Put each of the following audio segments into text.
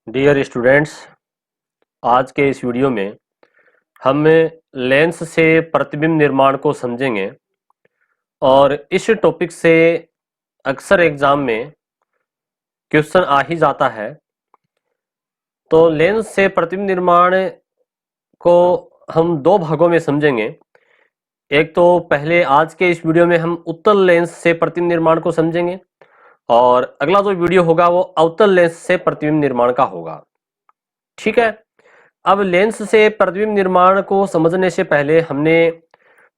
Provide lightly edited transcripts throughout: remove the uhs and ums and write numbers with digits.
Dear students, आज के इस वीडियो में हम लेंस से प्रतिबिंब निर्माण को समझेंगे। और इस टॉपिक से अक्सर एग्जाम में क्वेश्चन आ ही जाता है। तो लेंस से प्रतिबिंब निर्माण को हम दो भागों में समझेंगे। एक तो पहले आज के इस वीडियो में हम उत्तल लेंस से प्रतिबिंब निर्माण को समझेंगे, और अगला जो वीडियो होगा वो अवतल लेंस से प्रतिबिंब निर्माण का होगा। ठीक है। अब लेंस से प्रतिबिंब निर्माण को समझने से पहले हमने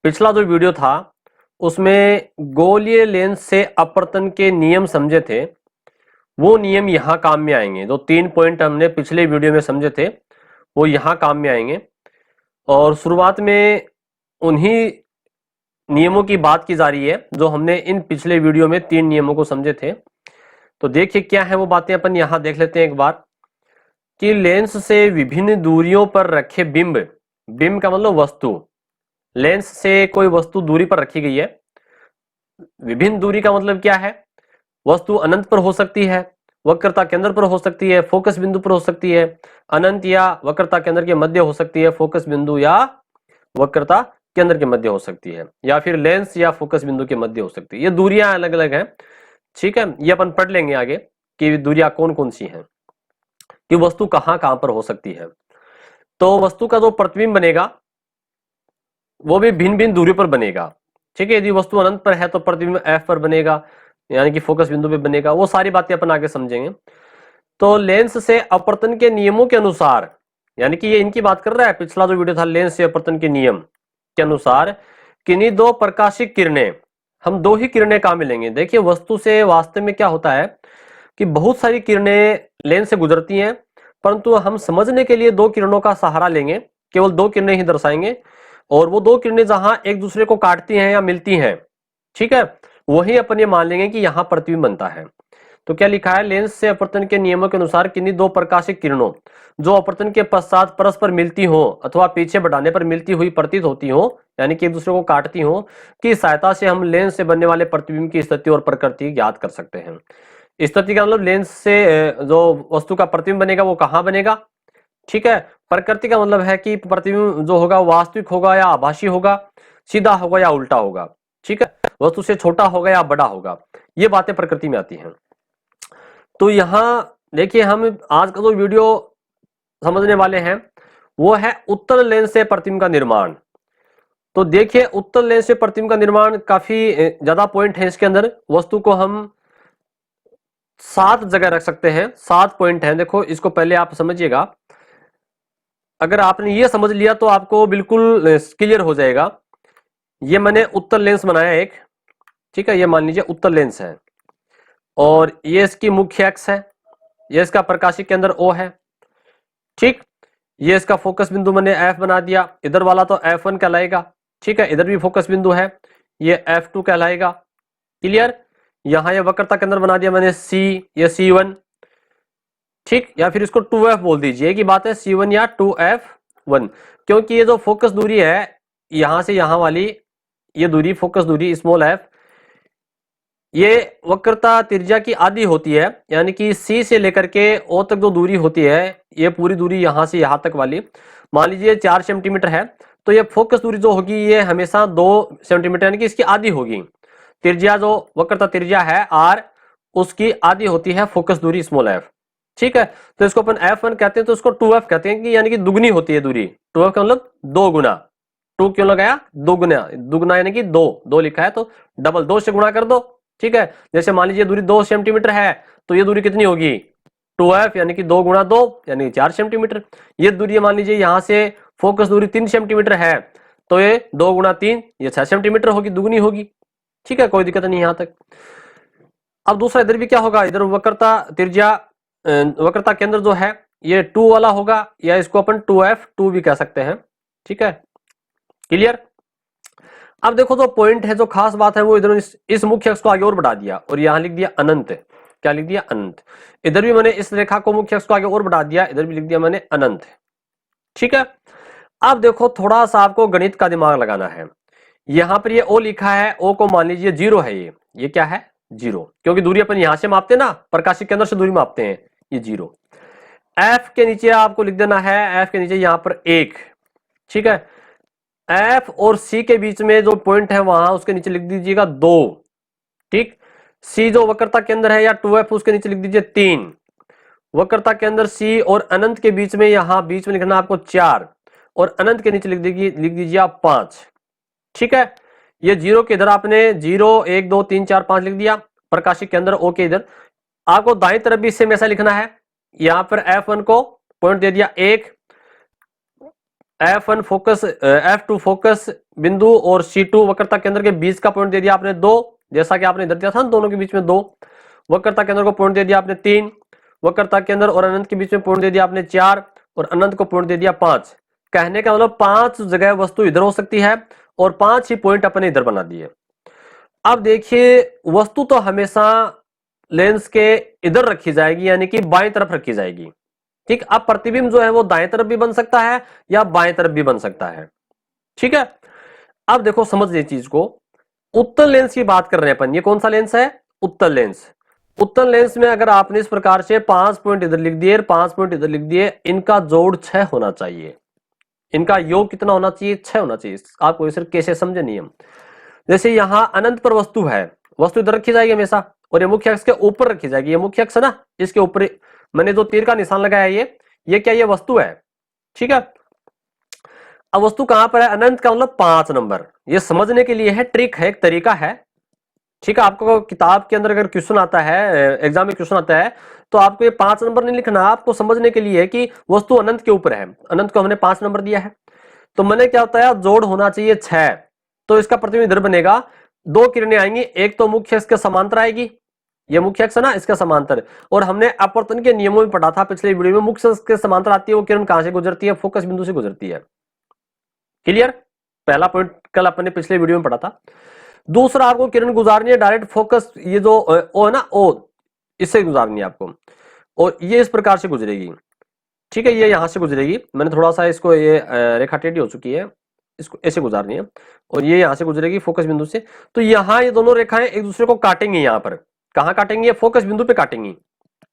पिछला जो वीडियो था उसमें गोलीय लेंस से अपवर्तन के नियम समझे थे। वो नियम यहाँ काम में आएंगे। जो 3 पॉइंट हमने पिछले वीडियो में समझे थे वो यहाँ काम में आएंगे। और शुरुआत में उन्हीं नियमों की बात की जा रही है जो हमने इन पिछले वीडियो में 3 नियमों को समझे थे। तो देखिए क्या है वो बातें, अपन यहाँ देख लेते हैं एक बार कि लेंस से विभिन्न दूरियों पर रखे बिंब, बिंब का मतलब वस्तु, लेंस से कोई वस्तु दूरी पर रखी गई है। विभिन्न दूरी का मतलब क्या है? वस्तु अनंत पर हो सकती है, वक्रता केंद्र पर हो सकती है, फोकस बिंदु पर हो सकती है, अनंत या वक्रता केंद्र के मध्य हो सकती है, फोकस बिंदु या वक्रता केंद्र के मध्य हो सकती है, या फिर लेंस या फोकस बिंदु के मध्य हो सकती है। ये दूरियां अलग अलग हैं। ठीक है, ये अपन पढ़ लेंगे आगे कि दूरियां कौन कौन सी हैं, कि वस्तु कहां कहां पर हो सकती है। तो वस्तु का जो प्रतिबिंब बनेगा वो भी भिन्न भिन्न दूरी पर बनेगा। ठीक है, यदि वस्तु अनंत पर है तो प्रतिबिंब एफ पर बनेगा, यानी कि फोकस बिंदु पे बनेगा। वो सारी बातें अपन आगे समझेंगे। तो लेंस से अपवर्तन के नियमों के अनुसार, यानी कि ये इनकी बात कर रहा है, पिछला जो वीडियो था लेंस से अपवर्तन के नियम के अनुसार, किन्हीं दो प्रकाशिक किरणें, हम दो ही किरणें कहां मिलेंगे। देखिए वस्तु से वास्तव में क्या होता है कि बहुत सारी किरणें लेंस से गुजरती हैं, परंतु हम समझने के लिए दो किरणों का सहारा लेंगे, केवल दो किरणें ही दर्शाएंगे। और वो दो किरणें जहां एक दूसरे को काटती हैं या मिलती हैं, ठीक है, वही अपन ये मान लेंगे कि यहां प्रतिबिंब बनता है। तो क्या लिखा है, लेंस से अपवर्तन के नियमों के अनुसार किन्हीं दो प्रकाशिक किरणों जो अपवर्तन के पश्चात परस्पर मिलती हो अथवा पीछे बढ़ाने पर मिलती हुई प्रतीत होती हो, यानी कि एक दूसरे को काटती हो, की सहायता से हम लेंस से बनने वाले प्रतिबिंब की स्थिति और प्रकृति ज्ञात कर सकते हैं। स्थिति का मतलब लेंस से जो वस्तु का प्रतिबिंब बनेगा वो कहां बनेगा। ठीक है, प्रकृति का मतलब है कि प्रतिबिंब जो होगा वास्तविक होगा या आभासी होगा, सीधा होगा या उल्टा होगा। ठीक है, वस्तु से छोटा होगा या बड़ा होगा, ये बातें प्रकृति में आती हैं। तो यहां देखिए हम आज का जो वीडियो समझने वाले हैं वो है उत्तल लेंस से प्रतिबिंब का निर्माण। तो देखिए उत्तल लेंस से प्रतिबिंब का निर्माण, काफी ज्यादा पॉइंट है इसके अंदर। वस्तु को हम 7 जगह रख सकते हैं, 7 पॉइंट हैं। देखो इसको पहले आप समझिएगा। अगर आपने ये समझ लिया तो आपको बिल्कुल क्लियर हो जाएगा। ये मैंने उत्तल लेंस बनाया एक, ठीक है, ये मान लीजिए उत्तल लेंस है, और ये इसकी मुख्य अक्ष है, ये इसका प्रकाशिक केंद्र O है। ठीक, ये इसका फोकस बिंदु मैंने F बना दिया, इधर वाला तो F1 कहलाएगा। ठीक है, इधर भी फोकस बिंदु है, ये F2 कहलाएगा। क्लियर, यहां ये वक्रता केंद्र बना दिया मैंने C, ये C1। ठीक, या फिर इसको 2F बोल दीजिए कि बात है, C1 या 2F1, क्योंकि ये जो फोकस दूरी है यहां से यहां वाली, ये दूरी फोकस दूरी स्मॉल f, ये वक्रता त्रिज्या की आधी होती है, यानी कि C से लेकर के O तक जो दूरी होती है, ये पूरी दूरी यहां से यहां तक वाली मान लीजिए 4 सेंटीमीटर है, तो ये फोकस दूरी जो होगी ये हमेशा 2 सेंटीमीटर, यानी कि इसकी आधी होगी। त्रिज्या जो वक्रता त्रिज्या है R, उसकी आधी होती है फोकस दूरी स्मॉल f। ठीक है, तो इसको अपन F1 कहते हैं, तो इसको 2F कहते हैं कि यानी कि दुगनी होती है दूरी। 2F का मतलब 2 गुना, 2 क्यों लगाया, दो गुना, दुगना यानी कि 2, 2 लिखा है तो डबल 2 से गुणा कर दो। ठीक है, जैसे मान लीजिए दूरी 2 सेंटीमीटर है, तो ये दूरी कितनी होगी, 2F, यानी कि 2 गुणा 2 यानी 4 सेंटीमीटर। ये दूरी मान लीजिए यहां से फोकस दूरी 3 सेंटीमीटर है, तो ये 2 गुणा 3 ये 6 सेंटीमीटर होगी, दुगनी होगी। ठीक है, कोई दिक्कत नहीं यहां तक। अब दूसरा इधर भी क्या होगा, इधर वक्रता त्रिज्या, वक्रता केंद्र जो है ये 2 वाला होगा, या इसको अपन 2F2 भी कह सकते हैं। ठीक है, क्लियर। अब देखो जो पॉइंट है, जो खास बात है, वो इधर इस मुख्य अक्ष को आगे और बढ़ा दिया और यहां लिख दिया अनंत। क्या लिख दिया, अनंत। इधर भी मैंने इस रेखा को मुख्य अक्ष को आगे और बढ़ा दिया, इधर भी लिख दिया मैंने अनंत। ठीक है, अब देखो थोड़ा सा आपको गणित का दिमाग लगाना है। यहां पर ये O लिखा है, O को मान लीजिए 0 है, ये क्या है, 0, क्योंकि दूरी अपन यहां से मापते हैं ना, प्रकाशिक केंद्र से दूरी मापते हैं, ये 0। एफ के नीचे आपको लिख देना है, एफ के नीचे यहां पर 1, ठीक है। एफ और सी के बीच में जो पॉइंट है वहां उसके नीचे लिख दीजिएगा 2, ठीक। सी जो वक्रता के अंदर है या 2f उसके नीचे लिख दीजिए 3। वक्रता के अंदर सी और अनंत के बीच में यहां बीच में लिखना आपको 4 और अनंत के नीचे लिख दीजिए आप 5, ठीक है। ये जीरो के इधर आपने 0 1 2 3 4 5 लिख दिया, प्रकाशिक के अंदर ओ के इधर। आपको दाईं तरफ भी सेम ऐसा लिखना है। यहां पर F1 को पॉइंट दे दिया 1, F1 फोकस, F2 फोकस बिंदु और C2 वक्रता केंद्र के बीच का पॉइंट दे दिया आपने 2, जैसा कि आपने इधर दिया था ना, दोनों के बीच में 2। वक्रता केंद्र को पॉइंट दे दिया आपने 3, वक्रता केंद्र और अनंत के बीच में पॉइंट दे दिया आपने 4 और अनंत को पॉइंट दे दिया 5। कहने का मतलब 5 जगह वस्तु इधर हो सकती है और 5 ही पॉइंट अपने इधर बना दिए। अब देखिए वस्तु तो हमेशा लेंस के इधर रखी जाएगी, यानी कि बाएं तरफ रखी जाएगी, ठीक। अब प्रतिबिंब जो है वो दाएं तरफ भी बन सकता है या बाएं तरफ भी बन सकता है, ठीक है। अब देखो समझ लीजिए चीज को, उत्तल लेंस की बात कर रहे हैं अपन। ये कौन सा लेंस है? उत्तल लेंस। उत्तल लेंस में अगर आपने इस प्रकार से 5 पॉइंट इधर लिख दिए, 5 पॉइंट इधर लिख दिए, इनका जोड़ 6 होना चाहिए। इनका योग कितना होना चाहिए? 6 होना चाहिए। आपको सिर्फ कैसे समझे नियम, जैसे यहां अनंत पर वस्तु है, वस्तु इधर रखी जाएगी हमेशा और ये मुख्य अक्ष के ऊपर रखी जाएगी। ये मुख्य अक्ष है ना, इसके ऊपर मैंने जो तीर का निशान लगाया है ये क्या, ये वस्तु है, ठीक है। अब वस्तु कहां पर है? अनंत का मतलब 5 नंबर। ये समझने के लिए है, ट्रिक है, एक तरीका है, ठीक है। आपको किताब के अंदर अगर क्वेश्चन आता है, एग्जाम में क्वेश्चन आता है, तो आपको ये 5 नंबर नहीं लिखना, आपको समझने के लिए है कि वस्तु अनंत के ऊपर है, अनंत को हमने 5 नंबर दिया है, तो मैंने क्या होता है, जोड़ होना चाहिए 6। तो इसका प्रतिबिंब इधर बनेगा, 2 किरणें आएंगी, एक तो मुख्य अक्ष के समांतर आएगी, ये मुख्य अक्ष है ना, इसका समांतर। और हमने अपवर्तन के नियमों में पढ़ा था पिछले वीडियो में, मुख्य अक्ष के समांतर आती है वो किरण कहां से गुजरती है? फोकस बिंदु से गुजरती है। क्लियर? पहला पॉइंट कल अपन ने पिछले वीडियो में पढ़ा था। दूसरा, आपको किरण गुजारनी है डायरेक्ट फोकस, ये जो ओ है ना, ओ, इससे गुजारनी है आपको, और ये इस प्रकार से गुजरेगी, ठीक है। ये यहां से गुजरेगी, मैंने थोड़ा सा इसको, ये रेखा टेढ़ी हो चुकी है, इसको ऐसे गुजारनी है, और ये यहां से गुजरेगी फोकस बिंदु से। तो यहां ये दोनों रेखाएं एक दूसरे को काटेंगी। यहां पर कहां काटेंगी? फोकस बिंदु पे काटेंगी।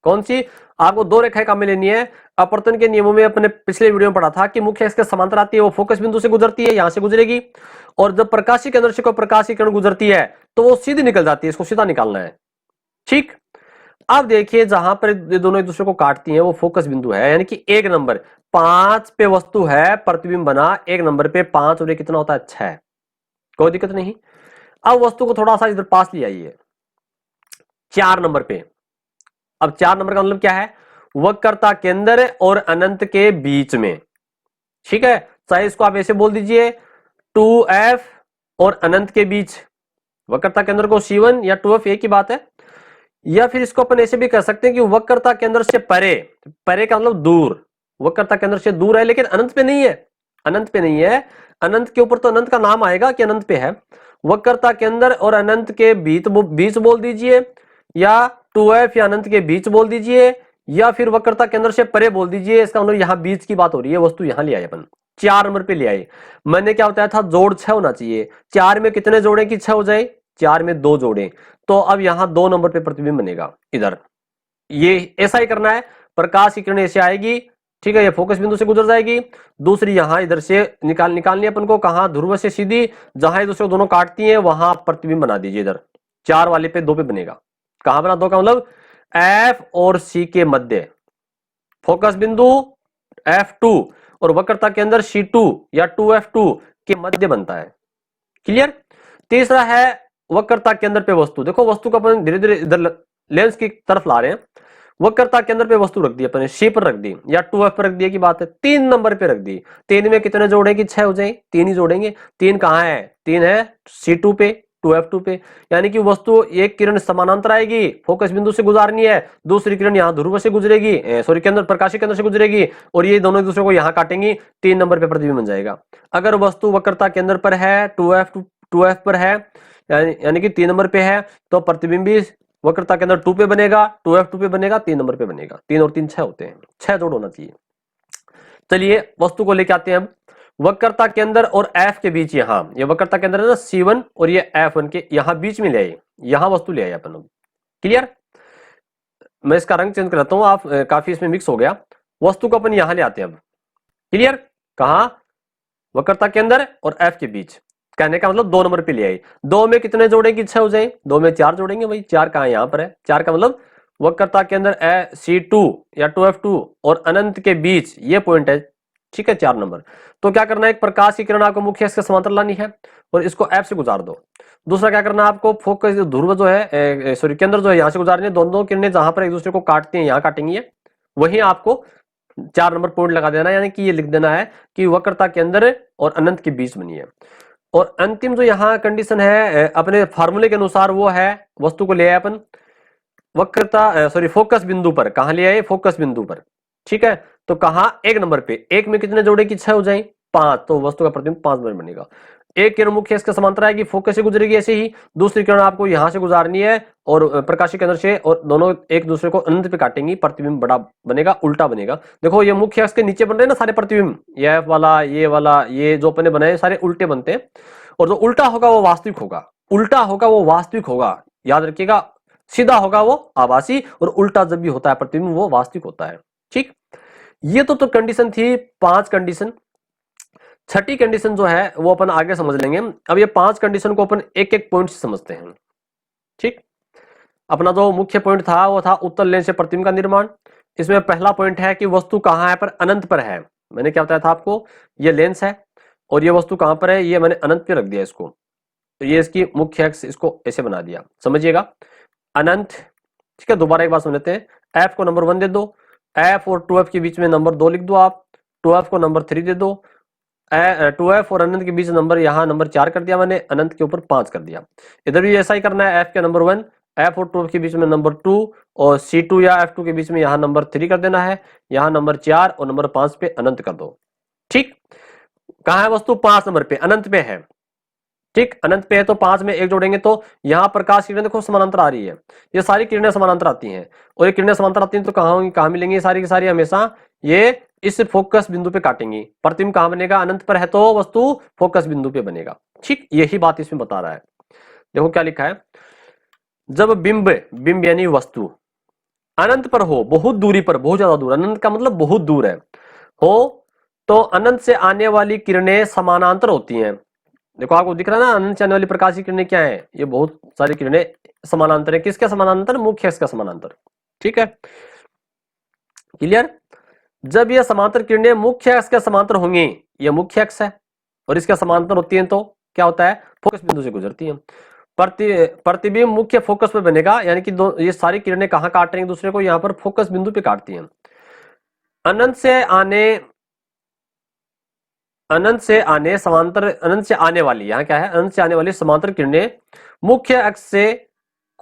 कौन सी? आपको 2 रेखाएं काम में लेनी है। अपवर्तन के नियमों में अपने पिछले वीडियो में पढ़ा था कि मुख्य अक्ष के समांतर आती है, वो फोकस बिंदु से गुजरती है, यहां से गुजरेगी। और जब प्रकाशीय केंद्र से कोई प्रकाशीय किरण गुजरती है तो वो सीधी निकल जाती है, इसको सीधा निकालना है, ठीक। अब देखिए जहां पर ये दोनों एक दूसरे को काटती हैं वो फोकस बिंदु है, यानी कि 1 नंबर 5 पे वस्तु है, प्रतिबिंब बना 1 नंबर पे 5 और ये कितना होता है? 6। कोई दिक्कत नहीं। अब वस्तु को थोड़ा सा इधर पास ले आइए 4 नंबर पे। अब 4 नंबर का मतलब क्या है? वक्रता केंद्र और अनंत के बीच में, ठीक है। चाहे इसको आप ऐसे बोल दीजिए 2f और अनंत के बीच, वक्रता केंद्र को C1 या 2f एक ही बात है। या फिर इसको अपन ऐसे भी कह सकते हैं कि वक्रता केंद्र से परे, परे का मतलब दूर, वक्रता केंद्र से दूर है लेकिन अनंत पे नहीं है, अनंत पे नहीं है। अनंत के ऊपर तो अनंत का नाम आएगा कि अनंत पे है। वक्रता केंद्र और अनंत के बीच बोल दीजिए, या 2f या अनंत के बीच बोल दीजिए, या फिर वक्रता केंद्र से परे बोल दीजिए। इसका मतलब यहां बीच की बात हो रही है, वस्तु यहां ले आए अपन, 4 नंबर पे ले आए। मैंने क्या बताया था? जोड़ 6 होना चाहिए। 4 में कितने जोड़े कि 6 हो जाए? 4 में 2 जोड़े, तो अब यहां 2 नंबर पे प्रतिबिंब बनेगा इधर। ये ऐसा ही करना है, प्रकाश की किरण ऐसे आएगी, ठीक है, ये फोकस बिंदु से गुजर जाएगी। दूसरी यहां इधर से निकालनी अपन को, कहां? ध्रुव से सीधी, जहां दूसरे दोनों काटती हैं वहां प्रतिबिंब बना दीजिए इधर। 4 वाले पे 2 पे बनेगा। कहां बना? 2 का मतलब F और C के मध्य, फोकस बिंदु F2 और वक्रता के अंदर C2 या 2F2 के मध्य बनता है। क्लियर? तीसरा है वक्रता केंद्र पे वस्तु। देखो वस्तु को अपन धीरे धीरे इधर लेंस की तरफ ला रहे हैं। वक्रता केंद्र पे वस्तु रख दी अपन ने, C पर रख दी या 2F पर रख दिया की बात है। 3 नंबर पे रख दी। 3 में कितने जोड़ेंगे? 6 हो जाएंगे, 3 ही जोड़ेंगे। 3 कहां है? 3 है C2 पे, 2F2 पे, यानी कि वस्तु एक किरण समानांतर आएगी, फोकस बिंदु से गुजारनी है, दूसरी किरण यहां ध्रुव से गुजरेगी, सॉरी केंद्र, प्रकाशीय केंद्र से गुजरेगी, और ये दोनों एक दूसरे को यहां काटेंगी। 3 नंबर पे प्रतिबिंब बन जाएगा। अगर वस्तु वक्रता केंद्र पर है, 2F पर है, यानी कि 3 नंबर पे है, तो प्रतिबिंब भी वक्रता के अंदर 2 पे बनेगा, 2F2 पे बनेगा, 3 नंबर पे बनेगा। 3 और 3 6 होते हैं, 6 जोड़ होना चाहिए। चलिए वस्तु को लेके आते हैं हम। वक्रता के अंदर और F के बीच, यहां ये वक्रता के अंदर है ना C1 और ये F1 के यहां बीच में ले आए, यहां वस्तु ले आए अपन लोग। क्लियर? मैं इसका रंग चेंज करता हूं, आप काफी इसमें मिक्स हो गया। वस्तु को अपन यहां ले आते हैं। अब क्लियर, कहा, वक्रता के अंदर और एफ के बीच। कहने का मतलब 2 नंबर पे ले आई। 2 में कितने जोड़ेंगे, 6 हो जाए, 2 में 4 जोड़ेंगे भाई, 4 कहां, यहां पर है। 4 का मतलब वक्रता के अंदर C2 या 2F2 और अनंत के बीच ये पॉइंट है, ठीक है, 4 नंबर। तो क्या करना है, एक प्रकाश की किरण आपको मुख्य अक्ष के समांतर लानी है और इसको एफ से गुजार दो। दूसरा क्या करना है, आपको फोकस ध्रुव जो है, सॉरी केंद्र जो है, यहां से गुजारनी है। दोनों किरणें जहां पर एक दूसरे को काटती हैं, यहां काटेंगी ये, वहीं आपको 4 नंबर पॉइंट लगा देना है, यानी कि ये लिख देना है कि वक्रता के अंदर और अनंत के बीच बनी है। और अंतिम जो यहाँ कंडीशन है अपने फार्मूले के अनुसार, वो है वस्तु को ले आए अपन वक्रता सॉरी फोकस बिंदु पर। कहां ले आए, फोकस बिंदु पर, ठीक है। तो कहा, 1 नंबर पे, 1 में कितने जोड़े की 6 हो जाए, 5, तो वस्तु का प्रतिबिंब 5 नंबर बनेगा। एक किरण मुख्य इसके समांतर आएगी, फोकस से गुजरेगी ऐसे ही, दूसरी किरण आपको यहां से गुजारनी है और प्रकाशीय केंद्र से, और दोनों एक दूसरे को अनंत पे काटेंगी, प्रतिबिंब बड़ा बनेगा, उल्टा बनेगा। देखो ये मुख्य अक्ष के नीचे बन रहे हैं ना सारे प्रतिबिंब, ये एफ वाला, ये जो अपने बनाए सारे उल्टे बनते हैं, और जो उल्टा होगा वो वास्तविक होगा, उल्टा होगा वो वास्तविक होगा, याद रखिएगा। सीधा होगा वो आभासी, और उल्टा जब भी होता है प्रतिबिंब वो वास्तविक होता है, ठीक। ये तो कंडीशन थी, 5 कंडीशन। छठी कंडीशन जो है वो अपन आगे समझ लेंगे। अब ये 5 कंडीशन को अपन एक एक पॉइंट से समझते हैं, ठीक। अपना जो मुख्य पॉइंट था वो था उत्तल लेंस से प्रतिबिंब का निर्माण। इसमें पहला पॉइंट है कि वस्तु कहां है, पर अनंत पर है। मैंने क्या बताया था आपको, ये लेंस है और ये वस्तु कहां पर है, ये मैंने अनंत पे रख दिया इसको, तो ये इसकी मुख्य अक्ष, इसको ऐसे बना दिया, समझिएगा, अनंत, ठीक है। दोबारा एक बात समझ लेते हैं, एफ को नंबर 1 दे दो, एफ और 2F के बीच में नंबर 2 लिख दो आप, 2F को नंबर 3 दे दो, 2F और अनंत के बीच नंबर, यहां नंबर 4 कर दिया मैंने, अनंत के ऊपर 5 कर दिया। इधर भी ऐसा ही करना है, एफ के नंबर 1, एफ और 2F के बीच में नंबर 2 और C2 या F2 के बीच में यहां नंबर 3 कर देना है, यहां नंबर 4 और नंबर 5 पे अनंत कर दो, ठीक। कहां है वस्तु, 5 नंबर पे, अनंत पे है, ठीक। अनंत पे है तो 5 में 1 जोड़ेंगे, तो यहां प्रकाश किरणें देखो समानांतर आ रही है, ये सारी किरणें समानांतर आती हैं, और ये किरणें समानांतर आती हैं तो कहां होंगी, कहां मिलेंगी, सारी की सारी हमेशा ये इस फोकस बिंदु पे काटेंगी। प्रतिबिंब कहां बनेगा, अनंत पर है तो वस्तु फोकस बिंदु पे बनेगा, ठीक। यही बात इसमें बता रहा है। देखो क्या लिखा है, जब बिंब यानी वस्तु अनंत पर हो, बहुत दूरी पर, बहुत ज्यादा दूर, अनंत का मतलब बहुत दूर है, हो तो अनंत से आने वाली किरणें समानांतर होती हैं। देखो आपको दिख रहा है ना, अनंत से आने वाली प्रकाश की किरणें क्या है, ये बहुत सारी किरणें समानांतर है। किसके समानांतर, मुख्य अक्ष का समानांतर, ठीक है, क्लियर। जब ये समांतर किरणें मुख्य अक्ष के समांतर होंगी, ये मुख्य अक्ष है और इसके समांतर होती हैं, तो क्या होता है, फोकस बिंदु से गुजरती हैं। प्रतिबिंब मुख्य फोकस पे बनेगा, यानी कि ये सारी किरणें कहां काट रही हैं दूसरे को, यहां पर फोकस बिंदु पे काटती हैं। अनंत से आने वाली, यहां क्या है, अनंत से आने वाली समांतर किरणें मुख्य अक्ष से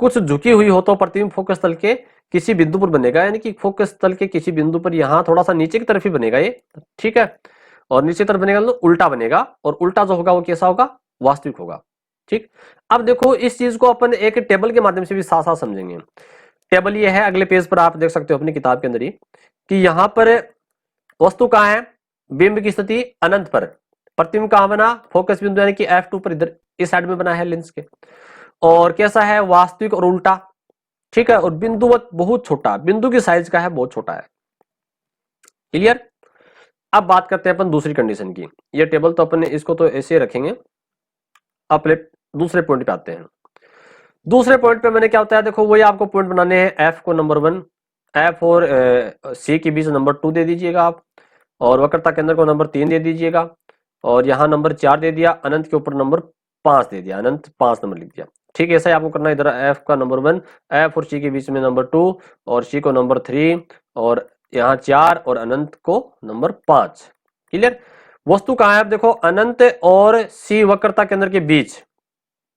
कुछ झुकी हुई हो तो प्रतिबिंब फोकस तल के किसी बिंदु पर बनेगा, यानी कि फोकस तल के किसी बिंदु पर, यहां थोड़ा सा नीचे की तरफ ही बनेगा ये, ठीक है। और नीचे तरफ बनेगा तो उल्टा बनेगा, और उल्टा जो होगा वो कैसा होगा, वास्तविक होगा, ठीक। अब देखो इस चीज को अपन एक टेबल के माध्यम से भी साथ साथ समझेंगे। टेबल ये है, अगले पेज पर आप देख सकते हो अपनी किताब के अंदर ही, कि यहां पर वस्तु कहां है, बिंब की स्थिति अनंत पर, प्रतिबिंब कहां बना, फोकस बिंदु यानी कि F2 पर, इधर इस साइड में बना है लेंस के, और कैसा है, वास्तविक और उल्टा, ठीक है। और बिंदु बहुत छोटा, बिंदु की साइज का है, बहुत छोटा है, क्लियर। अब बात करते हैं अपन दूसरी कंडीशन की। ये टेबल तो अपन इसको तो ऐसे रखेंगे, अपने दूसरे पॉइंट पे आते हैं। दूसरे पॉइंट पे मैंने क्या होता है, देखो वही आपको पॉइंट बनाने हैं, एफ को नंबर 1, एफ और सी के बीच नंबर 2 दे दीजिएगा आप, और वक्रता केंद्र को नंबर 3 दे दीजिएगा, और यहाँ नंबर 4 दे दिया, अनंत के ऊपर नंबर 5 दे दिया, अनंत 5 नंबर लिख दिया, ठीक है। ऐसा ही आपको करना है, इधर एफ का नंबर 1, एफ और सी के बीच में नंबर 2 और सी को नंबर 3 और यहाँ 4 और अनंत को नंबर 5, क्लियर। वस्तु कहाँ है, आप देखो अनंत और सी वक्रता केंद्र के बीच,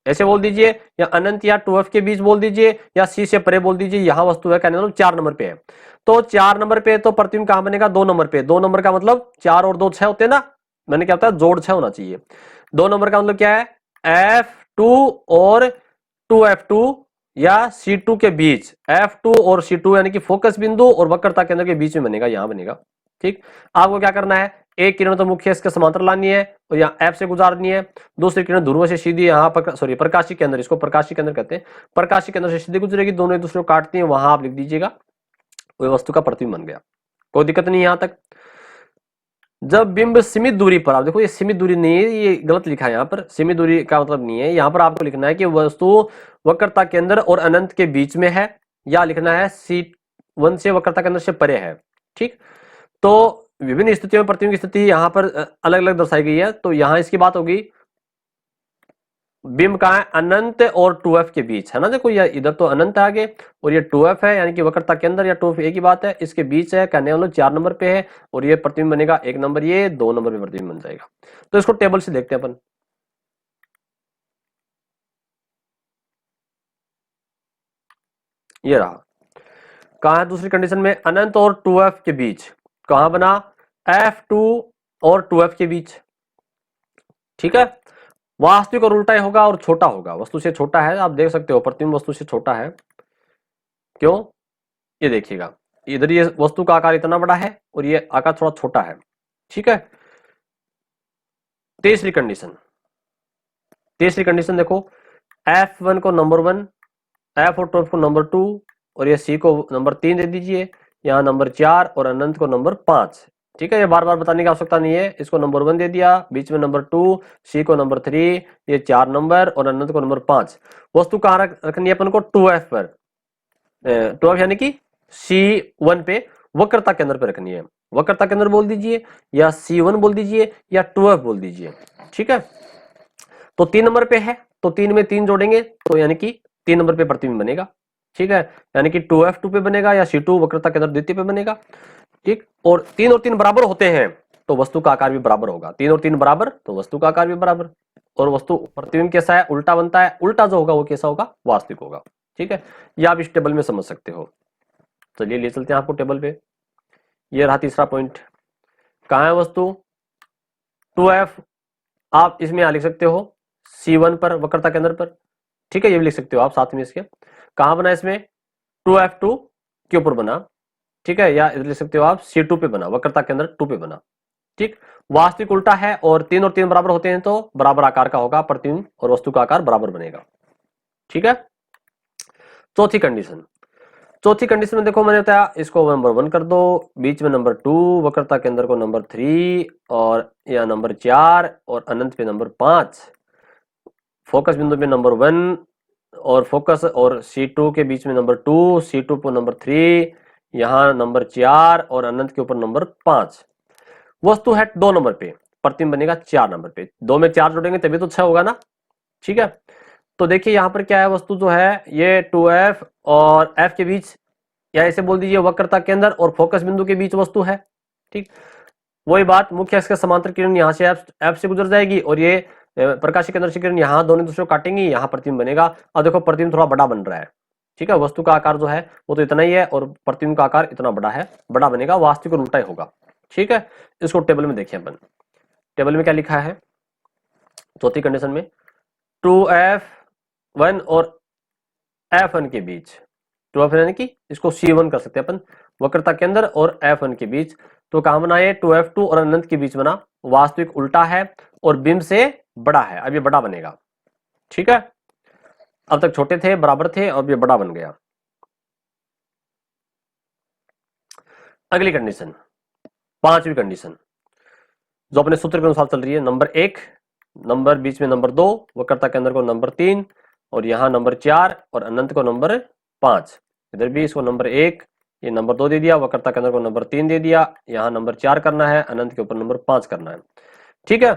ऐसे बोल दीजिए, या अनंत या 2F के बीच बोल दीजिए, या सी से परे बोल दीजिए, यहां वस्तु है, कहने मतलब 4 नंबर पे है। तो 4 नंबर पे तो प्रतिबिंब कहां बनेगा, 2 नंबर पे। 2 नंबर का मतलब 4 और 2 6 होते हैं ना, मैंने क्या होता है, जोड़ 6 होना चाहिए। 2 नंबर का मतलब क्या है, F2 और 2F2 या C2 के बीच, F2 और C2 यानी कि फोकस बिंदु और वक्रता केंद्र के बीच में बनेगा, यहां बनेगा, ठीक। आपको क्या करना है, एक किरण तो मुख्य इसके समांतर लानी है और यहाँ एफ से गुजारनी है, दूसरी किरण ध्रुव से सीधी यहाँ पर, सॉरी प्रकाशी केंद्र, इसको प्रकाशी केंद्र कहते हैं, प्रकाशी केंद्र से सीधी गुजरेगी, दोनों एक दूसरे को काटती हैं, वहां आप लिख दीजिएगा, वो वस्तु का प्रतिबिंब बन गया, कोई दिक्कत नहीं यहां तक। जब बिंब सीमित दूरी पर, आप देखो ये सीमित दूरी नहीं है, ये गलत लिखा है यहाँ पर, सीमित दूरी का मतलब नहीं है। यहाँ पर आपको लिखना है कि वस्तु वक्रता केंद्र और अनंत के बीच में है, या लिखना है C1 से वक्रता केंद्र से परे है। ठीक, तो विभिन्न स्थितियों में प्रतिबिंब की स्थिति यहाँ पर अलग अलग दर्शाई गई है। तो यहाँ इसकी बात होगी, बिंब कहाँ है, अनंत और 2f के बीच है ना। देखो ये इधर तो अनंत है आगे, और ये 2f है, यानी कि वक्रता के अंदर या 2f एक ही बात है, इसके बीच है, कहने वालों 4 नंबर पे है, और ये प्रतिबिंब बनेगा 1 नंबर, ये 2 नंबर पे प्रतिबिंब बन जाएगा। तो इसको टेबल से देखते हैं अपन। ये रहा, कहा है दूसरी कंडीशन में, अनंत और 2f के बीच, कहां बना, f2 और 2f के बीच। ठीक है, वास्तविक और उल्टा ही होगा और छोटा होगा, वस्तु से छोटा है, आप देख सकते हो प्रतिबिंब वस्तु से छोटा है। क्यों, ये देखिएगा, इधर ये वस्तु का आकार इतना बड़ा है और ये आकार थोड़ा छोटा है। ठीक है, तीसरी कंडीशन, तीसरी कंडीशन देखो, F1 को नंबर 1, F और 2 को नंबर 2, और ये C को नंबर 3 दे दीजिए, यहाँ नंबर 4 और अनंत को नंबर 5। ठीक है, ये बार बार बताने की आवश्यकता नहीं है, इसको नंबर 1 दे दिया, बीच में नंबर 2, C को नंबर 3, ये 4 नंबर और अनंत को नंबर 5। वस्तु कहाँ रखनी है अपन को, 2F पर, 2F यानी कि C1 पे वक्रता केंद्र पे रखनी है। वक्रता केंद्र बोल दीजिए, या C1 बोल दीजिए, या 2F बोल दीजिए। ठीक है, तो 3 नंबर पे है, तो 3 में 3 जोड़ेंगे तो यानी कि 3 नंबर पे प्रतिबिंब बनेगा। ठीक है, यानी कि 2F2 पे बनेगा, या C2 वक्रता केंद्र द्वितीय पे बनेगा। ठीक, और 3 बराबर होते हैं तो वस्तु का आकार भी बराबर होगा, 3 और 3 बराबर तो वस्तु का आकार भी बराबर। और वस्तु प्रतिबिंब कैसा है, उल्टा बनता है, उल्टा जो होगा वो कैसा होगा, वास्तविक होगा। ठीक है, ये आप इस टेबल में समझ सकते हो। चलिए ले चलते हैं आपको टेबल पे। ये रहा तीसरा पॉइंट, कहाँ है वस्तु, 2F, आप इसमें लिख सकते हो C1 पर वक्रता केंद्र पर। ठीक है, ये भी लिख सकते हो आप साथ में इसके, कहां बना इसमें, 2F2 के ऊपर बना। ठीक है, या इधर लिख सकते हो आप C2 पे बना, वक्रता केंद्र 2 पे बना। ठीक, वास्तविक उल्टा है, और 3 और 3 बराबर होते हैं तो बराबर आकार का होगा प्रतिबिंब, और वस्तु का आकार बराबर बनेगा। ठीक है, चौथी कंडीशन, चौथी कंडीशन में देखो मैंने बताया, इसको नंबर 1 कर दो, बीच में नंबर 2, वक्रता केंद्र को नंबर 3, और या नंबर 4 और अनंत पे नंबर 5। फोकस बिंदु पे नंबर 1 और फोकस और C2 के बीच में नंबर 2, C2 पर नंबर 3, यहाँ नंबर 4 और अनंत के ऊपर नंबर 5। वस्तु है 2 नंबर पे, प्रतिबिंब बनेगा 4 नंबर पे, 2 में 4 जोड़ेंगे तभी तो 6 होगा ना। ठीक है, तो देखिए यहाँ पर क्या है, वस्तु जो है ये 2F और F के बीच, या ऐसे बोल दीजिए वक्रता केंद्र और फोकस बिंदु के बीच वस्तु है। ठीक, वही बात, मुख्य अक्ष के समांतर किरण यहाँ से F से गुजर जाएगी, और ये प्रकाशीय केंद्र से किरण यहाँ दोनों दूसरे को काटेंगी, यहाँ प्रतिबिंब बनेगा। अब देखो प्रतिबिंब थोड़ा बड़ा बन रहा है। ठीक है, वस्तु का आकार जो है वो तो इतना ही है, और प्रतिबिंब का आकार इतना बड़ा है, बड़ा बनेगा, वास्तविक और उल्टा ही होगा। ठीक है, इसको टेबल में देखिए अपन, टेबल में क्या लिखा है, चौथी कंडीशन में 2F1 और F1 के बीच, 2F यानी कि इसको C1 कर सकते हैं अपन, वक्रता केंद्र और F1 के बीच। तो कहां बना है, 2F2 और अनंत के बीच बना, वास्तविक उल्टा है और बिंब से बड़ा है, अब ये बड़ा बनेगा। ठीक है, अब तक छोटे थे, बराबर थे, अब ये बड़ा बन गया। अगली कंडीशन, पांचवी कंडीशन, जो अपने सूत्र के अनुसार चल रही है, नंबर 1, नंबर बीच में नंबर 2, वक्रता केंद्र को नंबर 3, और यहाँ नंबर 4 और अनंत को नंबर 5। इधर भी इसको नंबर 1, ये नंबर 2 दे दिया, वक्रता केंद्र को नंबर 3 दे दिया, यहाँ नंबर 4 करना है, अनंत के ऊपर नंबर 5 करना है। ठीक है,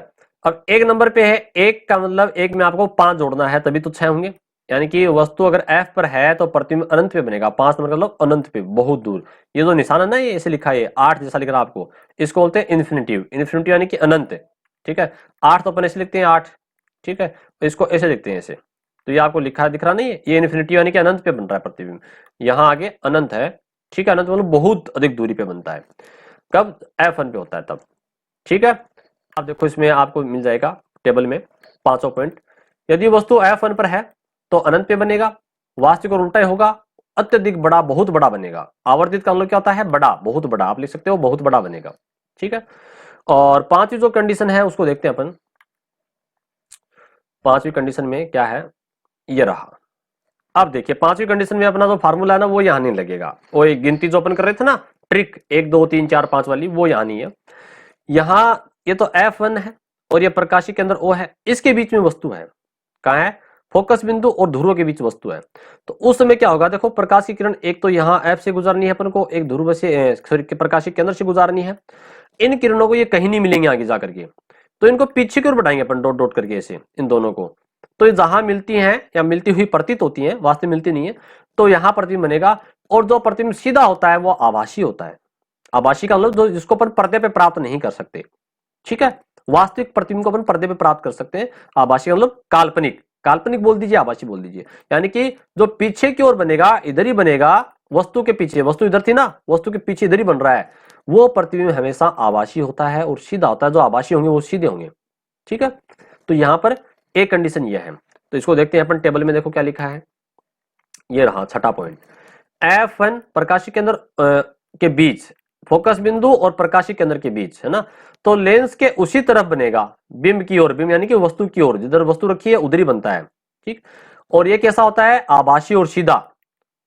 अब एक नंबर पे है, एक का मतलब एक में आपको 5 जोड़ना है तभी तो 6 होंगे, यानी कि वस्तु अगर F पर है तो प्रतिबिंब अनंत पे बनेगा, 5 नंबर का मतलब अनंत पे, बहुत दूर। ये जो निशान है ना, ये ऐसे लिखा है 8 जैसा लिख रहा है आपको, इसको बोलते हैं इन्फिनिटिव, इन्फिनिटिव यानी कि अनंत। ठीक है, 8 तो अपन ऐसे लिखते हैं 8। ठीक है, तो इसको ऐसे लिखते हैं ऐसे, तो ये आपको लिखा दिख रहा नहीं है, ये इन्फिनिटिव यानी कि अनंत पे बन रहा है प्रतिबिंब, यहाँ आगे अनंत है। ठीक है, अनंत मतलब बहुत अधिक दूरी पे बनता है, कब, F1 पे होता है तब। ठीक है, आप देखो इसमें आपको मिल जाएगा टेबल में पांचों पॉइंट, यदि वस्तु F1 पर है तो अनंत पे बनेगा, वास्तविक और उल्टा ही होगा, अत्यधिक बड़ा, बहुत बड़ा बनेगा। आवर्तित का मतलब क्या होता है, बड़ा, बहुत बड़ा, आप लिख सकते हो बहुत बड़ा बनेगा। ठीक है, और पांचवी जो कंडीशन है उसको देखते हैं अपन। पांचवी कंडीशन में क्या है, ये रहा। अब देखिए पांचवी कंडीशन में अपना जो फार्मूला है ना वो यहां नहीं लगेगा, वो एक गिनती जो अपन कर रहे थे ना ट्रिक 1 2 3 4 5 वाली वो यहाँ नहीं है। यहाँ ये तो F1 है और ये प्रकाशिक केंद्र O है, इसके बीच में वस्तु है। कहाँ है? फोकस बिंदु और ध्रुव के बीच वस्तु है। तो उस समय क्या होगा, देखो प्रकाशिक किरण एक तो यहाँ F से गुजरनी है अपन को, एक ध्रुव से प्रकाशिक केंद्र से गुजरनी है। इन किरणों को ये कहीं नहीं मिलेंगे आगे जाकर के, तो इनको पीछे की ओर बढ़ाएंगे अपन डॉट डॉट करके ऐसे इन दोनों को। तो ये जहां मिलती हैं या मिलती हुई प्रतीत होती हैं, वास्तव में मिलती नहीं है, तो यहाँ प्रतिबिंब बनेगा। और जो प्रतिबिंब सीधा होता है वो आभासी होता है। आभासी का मतलब जिसको अपन पर्दे पे प्राप्त नहीं कर सकते, ठीक है। वास्तविक प्रतिबिंब को अपन पर्दे पे प्राप्त कर सकते हैं, आभासी का मतलब काल्पनिक। काल्पनिक बोल दीजिए, आभासी बोल दीजिए। यानी कि जो पीछे की ओर बनेगा, इधर ही बनेगा, वस्तु के पीछे, वस्तु इधर थी ना, वस्तु के पीछे इधर ही बन रहा है, वो प्रतिबिंब हमेशा आभासी होता है और सीधा होता है। जो आभासी होंगे वो सीधे होंगे, ठीक है। तो यहां पर एक कंडीशन ये है। तो इसको देखते हैं अपन टेबल में, देखो क्या लिखा है। ये रहा छठा पॉइंट, F1 प्रकाशिक केंद्र के बीच, फोकस बिंदु और प्रकाशिक केंद्र के बीच, है ना। तो लेंस के उसी तरफ बनेगा, बिंब की ओर, बिंब यानी कि वस्तु की ओर, जिधर वस्तु रखी है उधर ही बनता है, ठीक। और ये कैसा होता है? आभासी और सीधा,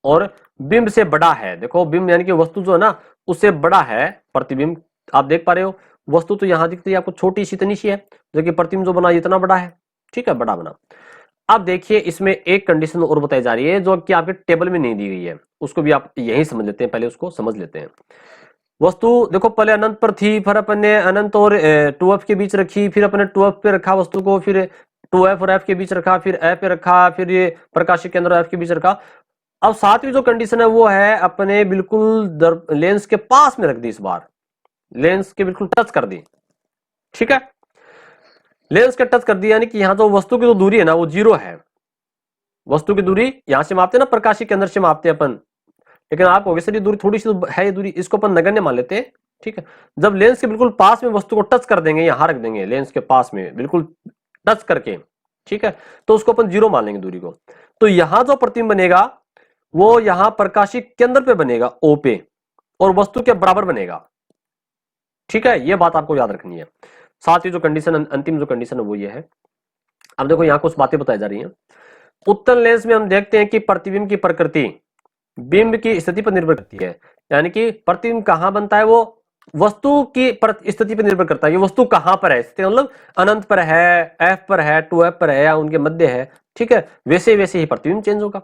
और बिंब से बड़ा है। देखो बिंब यानी कि वस्तु जो है ना उससे बड़ा है प्रतिबिंब। आप देख पा रहे हो, वस्तु तो यहां दिखती है आपको छोटी सी, इतनी सी है, जो कि प्रतिबिंब जो बना इतना बड़ा है, ठीक है, बड़ा बना। अब देखिए इसमें एक कंडीशन और बताई जा रही है जो कि आपके टेबल में नहीं दी गई है, उसको भी आप यही समझ लेते हैं, पहले उसको समझ लेते हैं। वस्तु देखो पहले अनंत पर थी, फिर अपन ने अनंत और 2f के बीच रखी, फिर अपने 2f पे रखा वस्तु को, फिर 2f और f के बीच रखा, फिर f पे रखा, फिर ये प्रकाशिक केंद्र f के बीच रखा। अब सातवीं जो कंडीशन है वो है अपने बिल्कुल लेंस के पास में रख दी, इस बार लेंस के बिल्कुल टच कर दी, ठीक है। लेंस के टच कर दी यानी कि यहां जो वस्तु की जो दूरी है ना वो 0 है। वस्तु की दूरी यहां से मापते हैं ना, प्रकाशिक केंद्र से मापते हैं अपन, लेकिन आप कहोगे सर ये दूरी थोड़ी सी है, ये दूरी, इसको अपन नगण्य मान लेते हैं, ठीक है। जब लेंस के बिल्कुल पास में वस्तु को टच कर देंगे, यहां रख देंगे लेंस के पास में बिल्कुल टच करके, ठीक है, तो उसको अपन 0 मान लेंगे दूरी को। तो यहां जो प्रतिबिंब बनेगा वो यहां प्रकाशिक केंद्र पे बनेगा, O पे, और वस्तु के बराबर बनेगा, ठीक है। ये बात आपको याद रखनी है। साथ ही जो कंडीशन, अंतिम जो कंडीशन है वो ये है। अब देखो यहां कुछ बातें बताई जा रही हैं। उत्तल लेंस में हम देखते हैं कि प्रतिबिंब की प्रकृति बिंब की स्थिति पर निर्भर करती है। यानी कि प्रतिबिंब कहां बनता है वो वस्तु की स्थिति पर निर्भर करता है। ये वस्तु कहां पर है, स्थिति मतलब अनंत पर है, F पर है, 2F पर है, या उनके मध्य है, ठीक है। वैसे वैसे ही प्रतिबिंब चेंज होगा।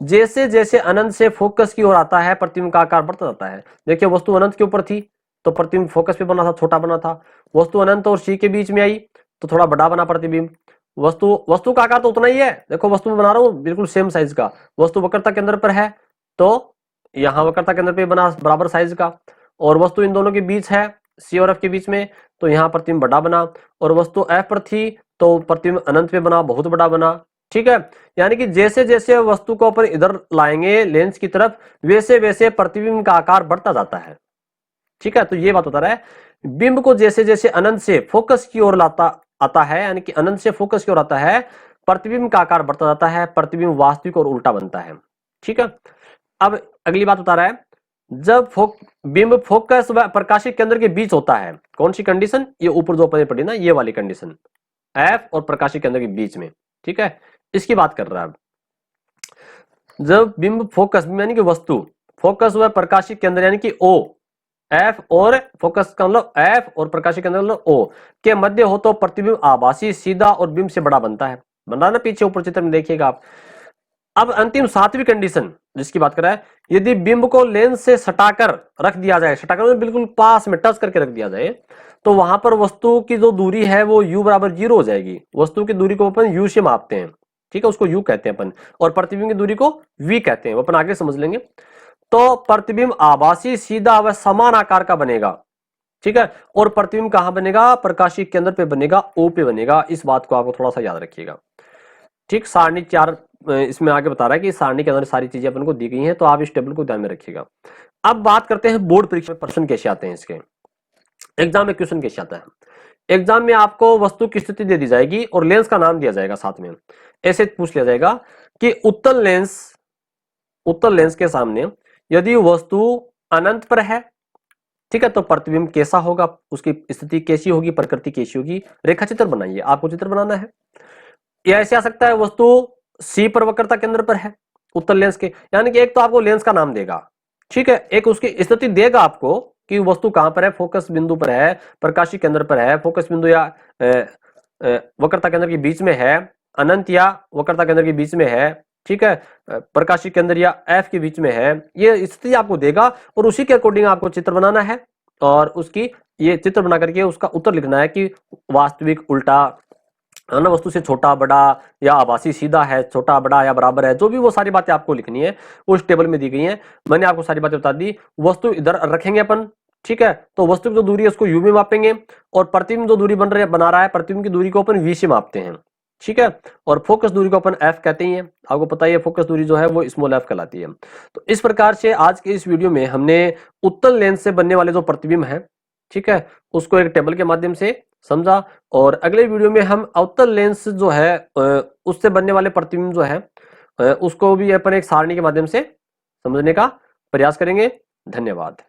जैसे जैसे अनंत से फोकस की ओर आता है प्रतिबिंब का आकार बढ़ता जाता है। देखिए वस्तु अनंत के ऊपर थी तो प्रतिबिंब फोकस पे बना था, छोटा बना था। वस्तु अनंत और C के बीच में आई तो थोड़ा बड़ा बना प्रतिबिंब। वस्तु का आकार तो उतना ही है, देखो वस्तु में बना रहा हूं बिल्कुल सेम साइज का। वस्तु वक्रता केंद्र पर है तो यहां वक्रता केंद्र पे बना बराबर साइज का, और वस्तु इन दोनों के बीच है, C और F के बीच में, तो यहां प्रतिबिंब बड़ा बना। और वस्तु F पर थी तो प्रतिबिंब अनंत पे बना, बहुत बड़ा बना, ठीक है। यानी कि जैसे जैसे वस्तु को अपन इधर लाएंगे लेंस की तरफ, वैसे वैसे प्रतिबिंब का आकार बढ़ता जाता है, ठीक है। तो ये बात बता रहा है, बिंब को जैसे जैसे अनंत से फोकस की ओर लाता आता है, यानी कि अनंत से फोकस की ओर आता है, प्रतिबिंब का आकार बढ़ता जाता है, प्रतिबिंब वास्तविक और उल्टा बनता है, ठीक है। अब अगली बात बता रहा है, जब बिंब फोकस व प्रकाशिक केंद्र के बीच होता है, कौन सी कंडीशन? ये ऊपर जो अपन पढ़ी ना, ये वाली कंडीशन, F और प्रकाशिक केंद्र के बीच में, ठीक है, इसकी बात कर रहा है। जब बिंब फोकस यानी कि वस्तु फोकस व प्रकाशिक केंद्र यानी कि O, F और फोकस का मतलब F और प्रकाशिक केंद्र मतलब O के मध्य हो तो प्रतिबिंब आभासी, सीधा और बिंब से बड़ा बनता है। बन रहा है ना पीछे ऊपर चित्र में, देखिएगा आप। अब अंतिम सातवीं कंडीशन जिसकी बात कर रहा है, यदि बिंब को लेंस से सटाकर रख दिया जाए, सटाकर मतलब बिल्कुल पास में टच करके रख दिया जाए, तो वहां पर वस्तु की जो दूरी है वो u बराबर 0 हो जाएगी। वस्तु की दूरी को अपन u से मापते हैं, ठीक है, उसको u कहते हैं अपन, और प्रतिबिंब की दूरी को v कहते हैं, वो अपन आगे समझ लेंगे। तो प्रतिबिंब आभासी, सीधा व समान आकार का बनेगा, ठीक है। और प्रतिबिंब कहां बनेगा? प्रकाशिक केंद्र पे बनेगा, O पे बनेगा। इस बात को आपको थोड़ा सा याद रखिएगा, ठीक। सारणी 4 इसमें आगे बता रहा है कि सारणी के अंदर सारी चीजें अपन को दी गई हैं, तो आप इस टेबल को ध्यान में रखिएगा। अब बात करते हैं बोर्ड परीक्षा में प्रश्न कैसे आते हैं, इसके एग्जाम में क्वेश्चन कैसे आता है। एग्जाम में आपको वस्तु की स्थिति दे दी जाएगी और लेंस का नाम दिया जाएगा साथ में। ऐसे पूछ लिया जाएगा कि उत्तल लेंस के सामने यदि वस्तु अनंत पर है, ठीक है, तो प्रतिबिंब कैसा होगा, उसकी स्थिति कैसी होगी, प्रकृति कैसी होगी, रेखा चित्र बनाइए। आपको चित्र बनाना है। या ऐसे आ सकता है वस्तु C पर वक्रता केंद्र पर है उत्तल लेंस के, यानी कि एक तो आपको लेंस का नाम देगा ठीक है, एक उसकी स्थिति देगा आपको कि वस्तु कहां पर है, फोकस बिंदु पर है, प्रकाशीय केंद्र पर है, फोकस बिंदु या वक्रता केंद्र के बीच में है, अनंत या वक्रता केंद्र के बीच में है, ठीक है, प्रकाशीय केंद्र या एफ के बीच में है, ये स्थिति आपको देगा और उसी के अकॉर्डिंग आपको चित्र बनाना है और उसकी ये चित्र बना करके उसका उत्तर लिखना है कि वास्तविक, उल्टा, अन्य वस्तु से छोटा, बड़ा या आभासी, सीधा है, छोटा, बड़ा या बराबर है, जो भी वो सारी बातें आपको लिखनी है वो इस टेबल में दी गई हैं। मैंने आपको सारी बातें बता दी। वस्तु इधर रखेंगे अपन, ठीक है, तो वस्तु की जो दूरी है उसको u में मापेंगे और प्रतिबिंब जो दूरी बना रहा है, प्रतिबिंब की दूरी को अपन v से मापते हैं, ठीक है, और फोकस दूरी को अपन f कहते हैं। आपको पता ही है फोकस दूरी जो है वो स्मॉल f कहलाती है। तो इस प्रकार से आज के इस वीडियो में हमने उत्तल लेंस से बनने वाले जो प्रतिबिंब है, ठीक है, उसको एक टेबल के माध्यम से समझा और अगले वीडियो में हम अवतल लेंस जो है उससे बनने वाले प्रतिबिंब जो है उसको भी अपन एक सारणी के माध्यम से समझने का प्रयास करेंगे। धन्यवाद।